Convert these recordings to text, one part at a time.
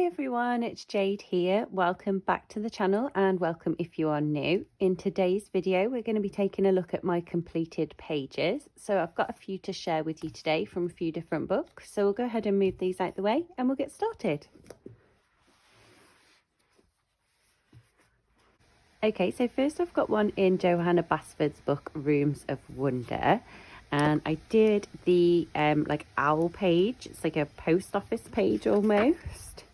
everyone, it's Jade here. Welcome back to the channel and welcome if you are new. In today's video we're going to be taking a look at my completed pages. So I've got a few to share with you today from a few different books. So we'll go ahead and move these out the way and we'll get started. Okay, so first I've got one in Johanna Basford's book Rooms of Wonder. And I did the like owl page. It's like a post office page almost.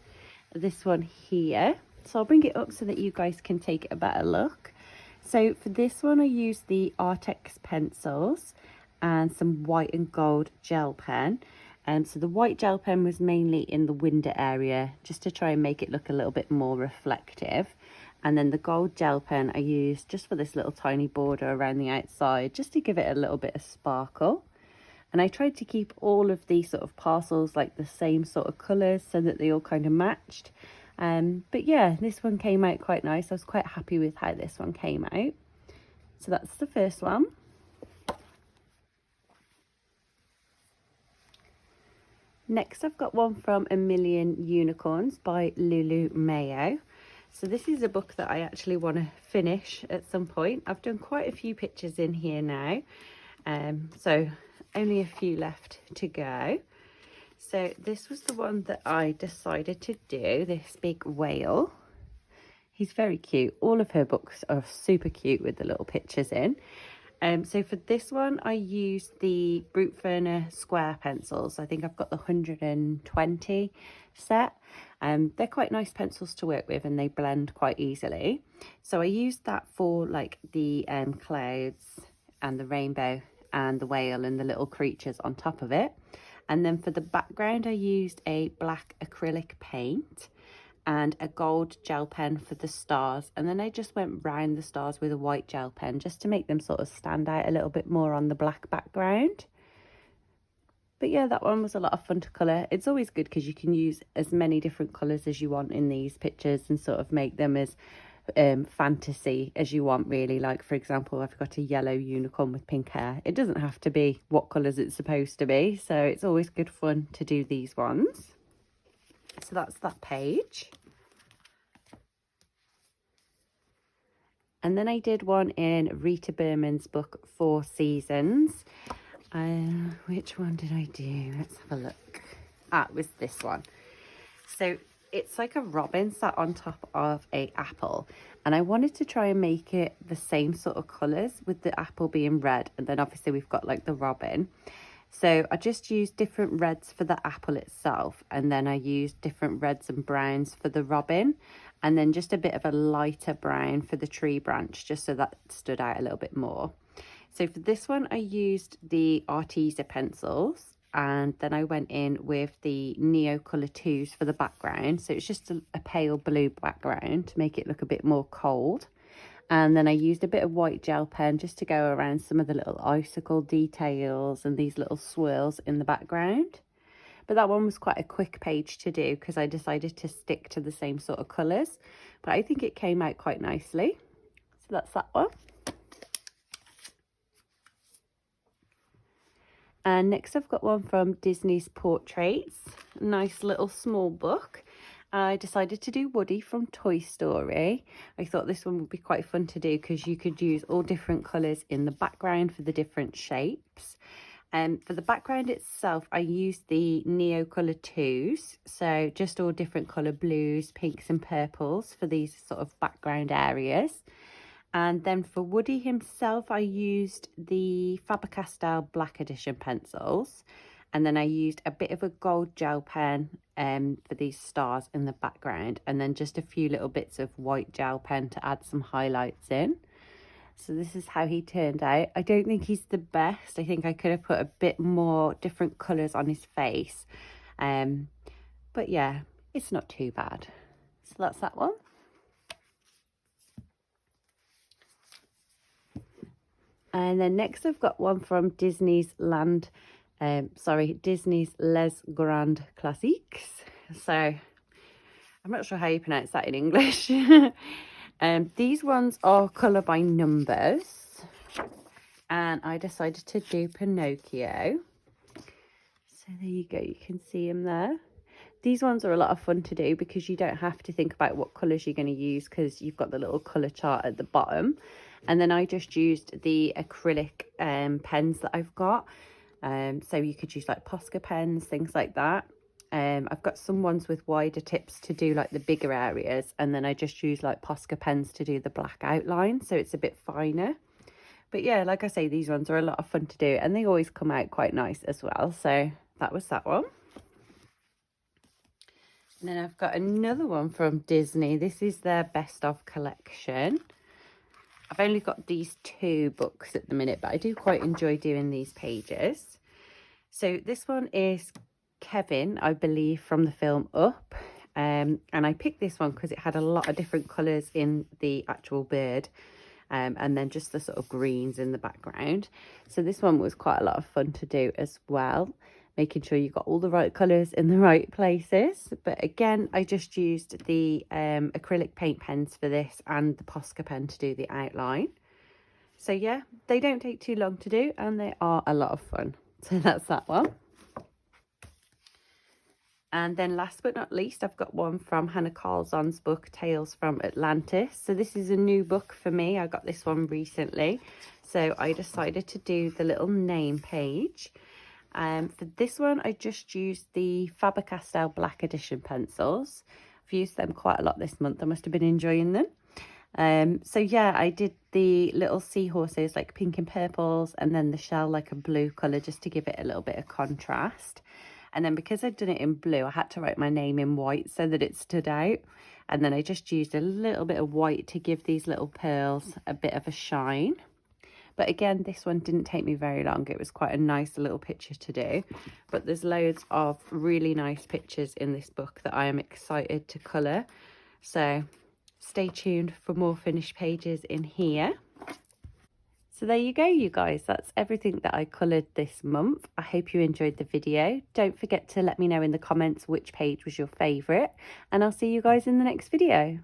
This one here, so I'll bring it up so that you guys can take a better look. So for this one I used the Artex pencils and some white and gold gel pen, and so the white gel pen was mainly in the window area just to try and make it look a little bit more reflective, and then the gold gel pen I used just for this little tiny border around the outside just to give it a little bit of sparkle. And I tried to keep all of these sort of parcels like the same sort of colours so that they all kind of matched. But yeah, this one came out quite nice. I was quite happy with how this one came out. So that's the first one. Next I've got one from A Million Unicorns by Lulu Mayo. So this is a book that I actually want to finish at some point. I've done quite a few pictures in here now. So only a few left to go. So this was the one that I decided to do, this big whale. He's very cute. All of her books are super cute with the little pictures in. So for this one I used the Brute Ferner square pencils. I think I've got the 120 set. They're quite nice pencils to work with and they blend quite easily. So I used that for like the clouds and the rainbow and the whale and the little creatures on top of it. And then for the background I used a black acrylic paint and a gold gel pen for the stars, and then I just went round the stars with a white gel pen just to make them sort of stand out a little bit more on the black background. But yeah, that one was a lot of fun to colour. It's always good because you can use as many different colours as you want in these pictures and sort of make them as fantasy as you want, really. Like for example, I've got a yellow unicorn with pink hair. It doesn't have to be what colours it's supposed to be, so it's always good fun to do these ones. So that's that page. And then I did one in Rita Berman's book Four Seasons. Which one did I do? Let's have a look. It was this one. So it's like a robin sat on top of a apple, and I wanted to try and make it the same sort of colours with the apple being red, and then obviously we've got like the robin. So I just used different reds for the apple itself, and then I used different reds and browns for the robin, and then just a bit of a lighter brown for the tree branch, just so that stood out a little bit more. So for this one I used the Arteza pencils, and then I went in with the Neo Colour 2s for the background. So it's just a pale blue background to make it look a bit more cold. And then I used a bit of white gel pen just to go around some of the little icicle details and these little swirls in the background. But that one was quite a quick page to do because I decided to stick to the same sort of colours. But I think it came out quite nicely. So that's that one. And next I've got one from Disney's Portraits, a nice little small book. I decided to do Woody from Toy Story. I thought this one would be quite fun to do because you could use all different colours in the background for the different shapes. And for the background itself, I used the Neo Colour 2s, so just all different colour blues, pinks and purples for these sort of background areas. And then for Woody himself, I used the Faber-Castell Black Edition pencils. And then I used a bit of a gold gel pen for these stars in the background. And then just a few little bits of white gel pen to add some highlights in. So this is how he turned out. I don't think he's the best. I think I could have put a bit more different colours on his face. But yeah, it's not too bad. So that's that one. And then next I've got one from Disney's Disney's Les Grands Classiques. So I'm not sure how you pronounce that in English. These ones are colour by numbers. And I decided to do Pinocchio. So there you go, you can see him there. these ones are a lot of fun to do because you don't have to think about what colours you're going to use because you've got the little colour chart at the bottom. And then I just used the acrylic pens that I've got. So you could use like Posca pens, things like that. I've got some ones with wider tips to do like the bigger areas, and then I just use like Posca pens to do the black outline, so it's a bit finer. But yeah, like I say, these ones are a lot of fun to do, and they always come out quite nice as well. So that was that one. And then I've got another one from Disney. This is their best of collection. I've only got these 2 books at the minute, but I do quite enjoy doing these pages. So this one is Kevin, I believe, from the film Up. And I picked this one because it had a lot of different colours in the actual bird. And then just the sort of greens in the background. So this one was quite a lot of fun to do as well, making sure you got all the right colours in the right places. But again, I just used the acrylic paint pens for this and the Posca pen to do the outline. So yeah, they don't take too long to do and they are a lot of fun. So that's that one. And then last but not least, I've got one from Hannah Carlson's book, Tales from Atlantis. So this is a new book for me. I got this one recently. So I decided to do the little name page. For this one, I just used the Faber-Castell Black Edition pencils. I've used them quite a lot this month. I must have been enjoying them. So yeah, I did the little seahorses like pink and purples, and then the shell like a blue colour just to give it a little bit of contrast. And then because I'd done it in blue, I had to write my name in white so that it stood out. And then I just used a little bit of white to give these little pearls a bit of a shine. But again, this one didn't take me very long. It was quite a nice little picture to do. But there's loads of really nice pictures in this book that I am excited to colour. So stay tuned for more finished pages in here. So there you go, you guys. That's everything that I coloured this month. I hope you enjoyed the video. Don't forget to let me know in the comments which page was your favourite. And I'll see you guys in the next video.